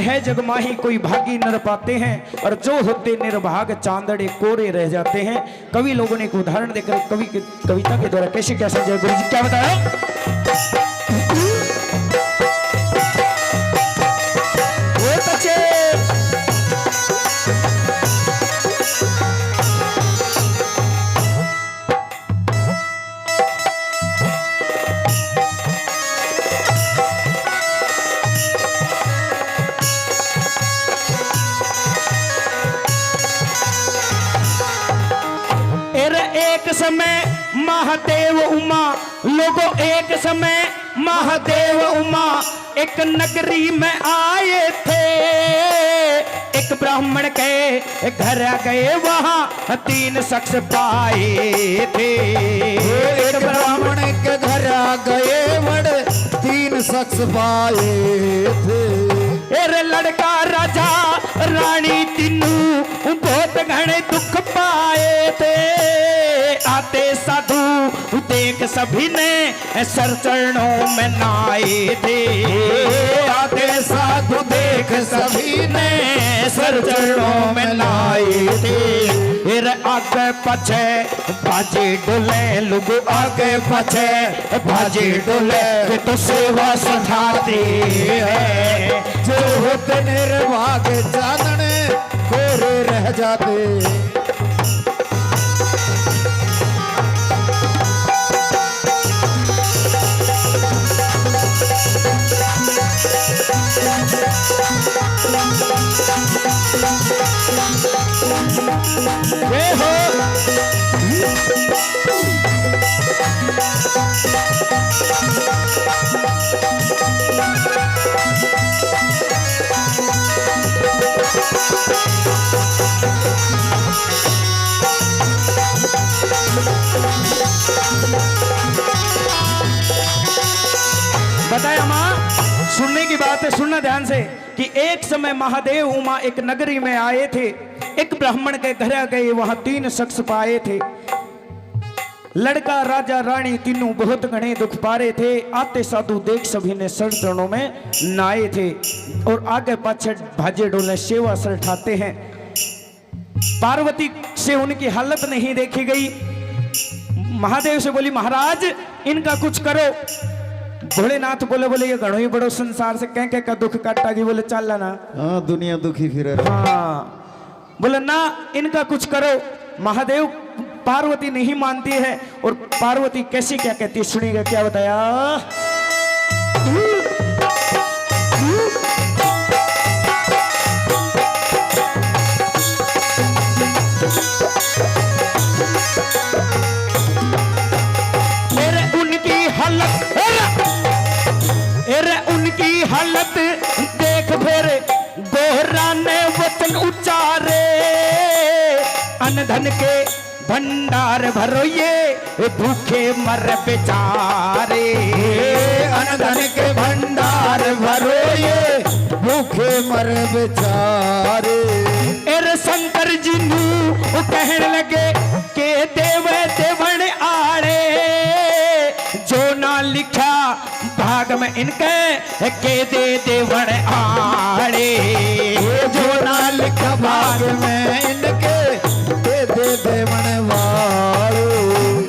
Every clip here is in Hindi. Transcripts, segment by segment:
है जग माही कोई भागी नर पाते हैं, और जो होते निर्भाग चांदड़े कोरे रह जाते हैं। कवि लोगों ने एक उदाहरण देकर कवि की कविता के द्वारा कैसे क्या समझाया, गुरु जी क्या बताया। एक समय महादेव उमा, लोगों एक समय महादेव उमा एक नगरी में आए थे। एक ब्राह्मण के घर गए वहां 3 शख्स पाए थे। एक ब्राह्मण के घर गए बड़े 3 शख्स पाए थे। अरे लड़का राजा रानी तीनों बहुत घने दुख पाए थे। आते साधु देख सभी ने सर चरणों में नाए थे। आते साधु देख सभी ने सर चरणों में नाए थे। फिर आगे पछे बाजे डोले, लोग आगे पछे बाजे डोले, वे तो सेवा सधाते हैं। जो होते निर्भाग चांदने कोरे रह जाते। बताया माँ, सुनने की बात है, सुनना ध्यान से कि एक समय महादेव उमा एक नगरी में आए थे। एक ब्राह्मण के घर गए वहां 3 शख्स पाए थे। लड़का राजा रानी तीनों बहुत घने दुख पा रहे थे। आते साधु देख सभी ने सर चरणों में नाए थे, और आगे पाछे भाजे डोले सेवा सर ठाते हैं। पार्वती से उनकी हालत नहीं देखी गई। महादेव से बोली महाराज इनका कुछ करो। भोलेनाथ बोले ये घणो ही बड़ो संसार से कह का दुख काटा जी। बोले चल ना, हाँ दुनिया दुखी फिर। हाँ बोले ना इनका कुछ करो। महादेव पार्वती नहीं मानती है, और पार्वती कैसी क्या कहती है सुनिएगा क्या बताया। उनकी हालत देख फिर गोहरा ने वचन उच्चारे। अनधन के भंडार भरो ये भूखे मर बेचारे। अनधन के भंडार भरो ये भूखे मर बेचारे। एर शंकर जी नू कहने लगे के देव देवण आड़े। जो ना लिखा भाग में इनके के दे देवण आड़े। जो ना लिखा भाग में इनके दे देवण वाले।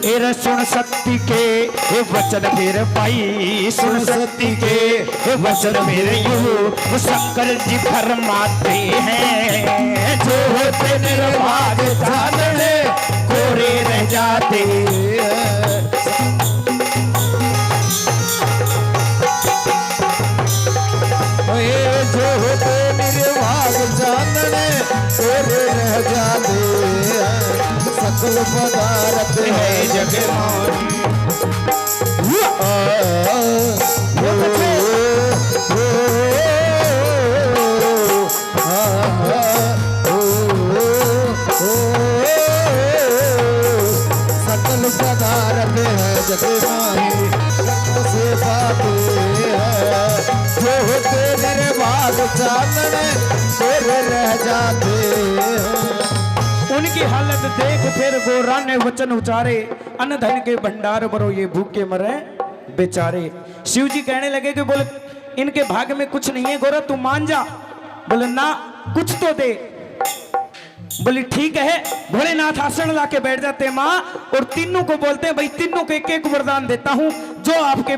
एर सुन शक्ति के वचन मेरे भाई, सुन शक्ति के वचन मेरे यू शंकर जी फरमाते हैं। जो होते निर्भाग चांदने कोरे रह जाते हैं। जो होते निर्भाग चांदने कोरे रह जाते हैं। सकल पदार्थ है जग सकल पदार्थ है जग माही से पाते हैं। जो होते निर्भाग चांदने कोरे रह जाते हैं। उनकी हालत देख फिर गोरा ने वचन उचारे। अनधन के भंडार भरो ये भूखे मरे बेचारे। शिव जी कहने लगे कि बोले इनके भाग में कुछ नहीं है गोरा, तू मान जा। बोले ना कुछ तो दे। बोली ठीक है। भोलेनाथ आसन ला के बैठ जाते हैं माँ, और तीनों को बोलते हैं भाई तीनों को एक एक वरदान देता हूं, जो आपके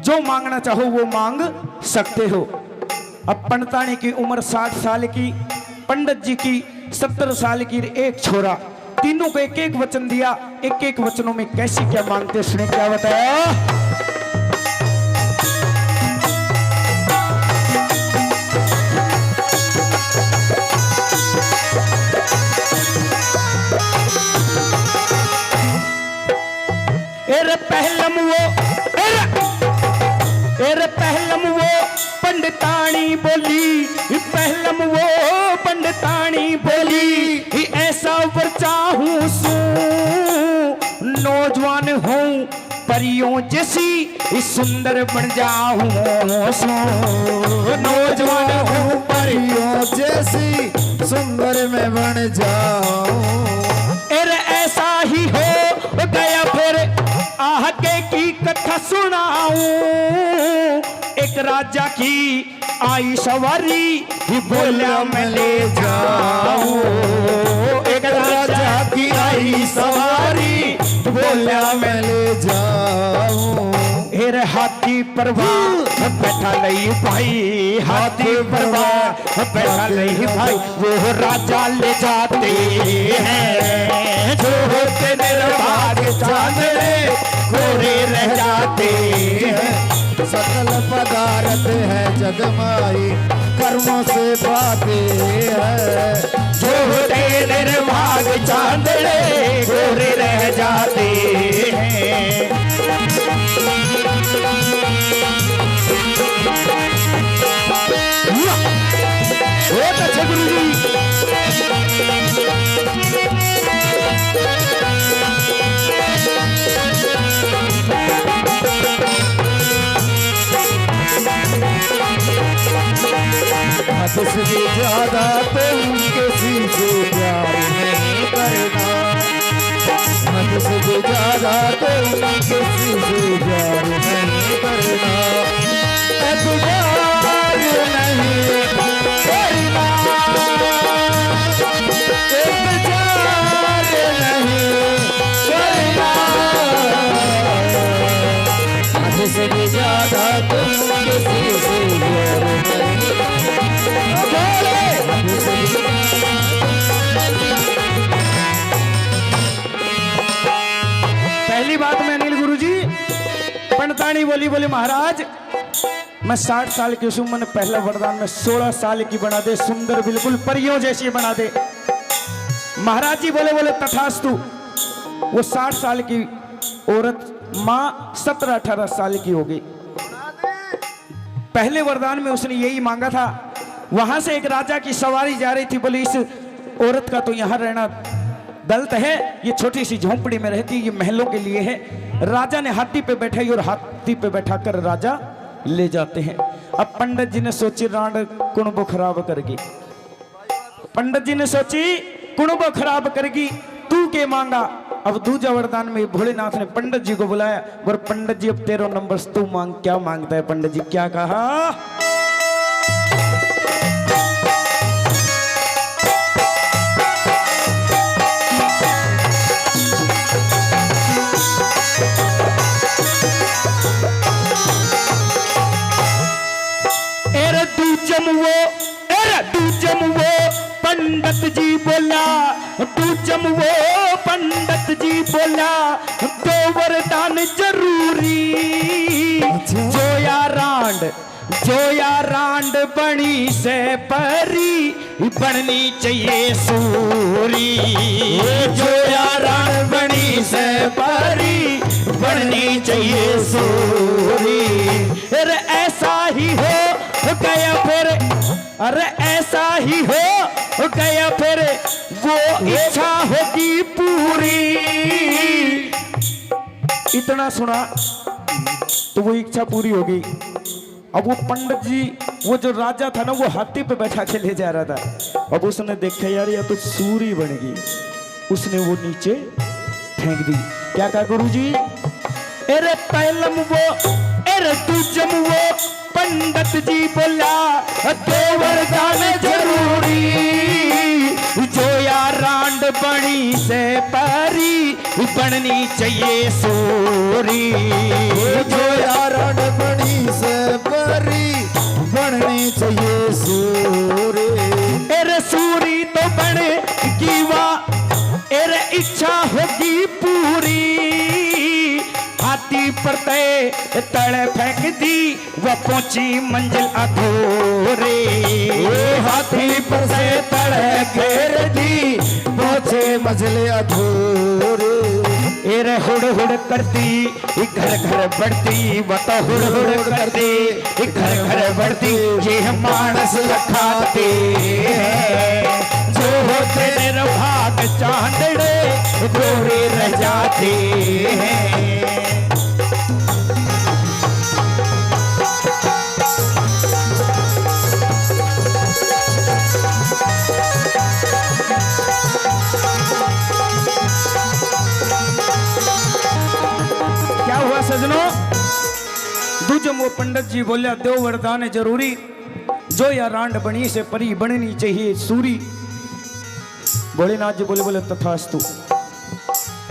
जो मांगना चाहो वो मांग सकते हो। अब पंडितानी की उम्र 60 साल की, पंडित जी की 70 साल की, एक छोरा, तीनों को एक एक वचन दिया। एक एक वचनों में कैसी क्या मांगते सुने, क्या बताया। पहलम वो पहलम वो पंडितानी बोली, पहलम वो पंडितानी बोली, ऐसा वर चाहूं सू नौजवान हूँ परियों जैसी सुंदर बन जाऊं सू, नौजवान हूँ परियों जैसी सुंदर में बन जाऊं। ऐसा ही हो गया फिर आगे की कथा सुनाऊं। एक राजा की आई सवारी, ही बोला मैं ले जाऊं। एक राजा की आई सवारी, बोला मैं ले जाऊं। हेर हाथी परवाह बैठा नहीं भाई, हाथी परवाह बैठा नहीं भाई, वो राजा ले जाते हैं जो होते निर्भाग चांदड़े गोरे रह जाते हैं। सकल पदार्थ है जगमाई कर्मों से पाते हैं, जो होते निर्भाग चांदड़े गोरे रह जाते हैं। बहुत अच्छे गुरु जी। हद से ज्यादा तुम किसी से प्यार नहीं करना, हद से ज्यादा तुम किसी से प्यार नहीं करना, एतबार नहीं करना, इंतजार नहीं करना, हद से ज्यादा तुम किसी से प्यार नहीं करना। पहली बात में अनिल गुरुजी, पंडितानी बोली बोले महाराज मैं 60 साल की उम्र में पहला वरदान में 16 साल की बना दे, सुंदर बिल्कुल परियों जैसी बना दे। महाराज जी बोले बोले तथास्तु। वो 60 साल की औरत माँ 17-18 साल की हो गई। पहले वरदान में उसने यही मांगा था। वहां से एक राजा की सवारी जा रही थी, बोली इस औरत का तो यहाँ रहना गलत है, ये छोटी सी झोंपड़ी में रहती, ये महलों के लिए है। राजा ने हाथी पे बैठाई और हाथी पे बैठाकर राजा ले जाते हैं। अब पंडित जी ने सोची रांड कुणबो खराब करगी, पंडित जी ने सोची कुणबो खराब करगी, तू के मांगा। अब दूजा वरदान में भोलेनाथ ने पंडित जी को बुलाया, और पंडित जी अब 13 नंबर तू मांग। क्या मांगता है पंडित जी, क्या कहा। पंडित जी बोला, दूजम वो पंडित जी बोला, दो वरदान जरूरी, जोया रांड बनी से परी, बननी चाहिए सूरी। जोया रांड बनी से परी, बननी चाहिए सूरी। अरे ऐसा ही हो गया फिर, अरे ऐसा ही हो गया फिर, वो इच्छा होगी पूरी। इतना सुना तो वो इच्छा पूरी हो गई। अब वो पंडित जी, वो जो राजा था ना, वो हाथी पे बैठा के ले जा रहा था। अब उसने देखा यार ये तो सूरी बन गई, उसने वो नीचे फेंक दी। क्या कहा गुरुजी, अरे पहलम वो एर तुझम वो पंडित जी बोला दो वरदान जरूरी, जो यार रांड बनी से परी बननी चाहिए सूरी, जो यार बड़ी से परी बननी चाहिए सूरी। एरे सूरी तो बनेगी वा एरे इच्छा होगी पूरी, हाथी पर तड़े फेंक दी वह पहुंची मंजिल अधूरी, हाथी पर से तड़े घेर दी पहुंचे मंजिल अधूरी। एरे हुड़ हुड़ करती घर घर बढ़ती, वह तो हुड़ हुड़ करती घर घर बढ़ती, ये मानस लखाते जो होते निर्भाग चांदड़े गोरे रह जाते हैं। क्या हुआ सजनों? दूजम वो पंडित जी बोलिया दो वरदान है जरूरी, जो या रांड बनी से परी बननी चाहिए सूरी। भोलेनाथ जी बोले बोले तथास्तु।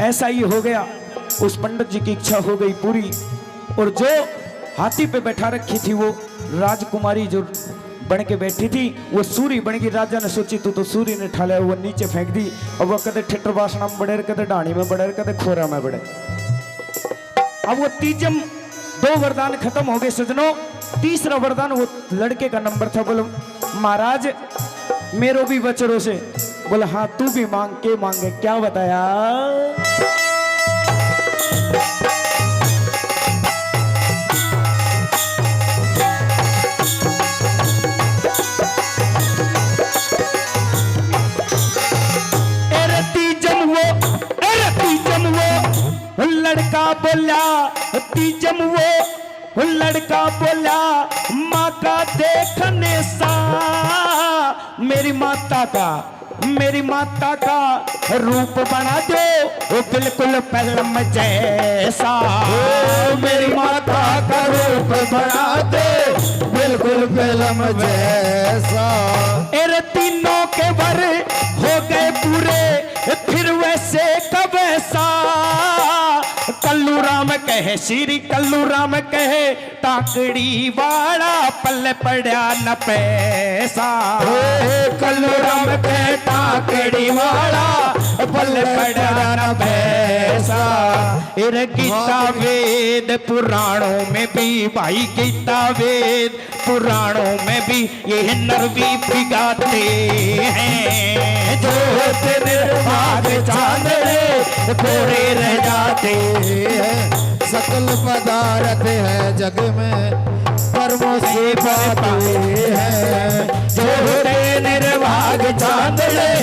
ऐसा ही हो गया, उस पंडित जी की इच्छा हो गई पूरी, और जो हाथी पे बैठा रखी थी वो राजकुमारी जो बन के बैठी थी वो सूरी बन गई। राजा ने सोची तू तो सूरी ने ठाला, वो नीचे फेंक दी, और वो कदे ठिटर बासना में बढ़े, कदे डाणी में बढ़े, कदे खोरा में बढ़े। अब वो तीजम दो वरदान खत्म हो गए सजनों। तीसरा वरदान वो लड़के का नंबर था। बोलो महाराज मेरो भी बचड़ों से। बोला हाँ तू भी मांग के मांगे। क्या बताया? लड़का बोला तीजम वो लड़का बोला माँ का देखने सा, मेरी माता का रूप बना दो वो बिल्कुल पलम जैसा, मेरी माता का रूप बना दे बिल्कुल पलम जैसा। एरे तीनों के वर हो गए पूरे फिर वैसे कब ऐसा, कल्लू राम कहे श्री कल्लू राम कहे टाकड़ी वाला पल्ले पड़ा न पैसा, कल्लू राम कहे टाकड़ी वाला पल्ले पड़ा न पैसा। एर गीता वेद पुराणों में भी भाई गीता वेद पुराणों में भी ये नरवी भिगाते हैं, जो होते निर्भाग चांदड़े गोरे रह जाते हैं। सकल पदार्थ है जग में कर्मों से पाते हैं, जो होते निर्भाग चांदड़े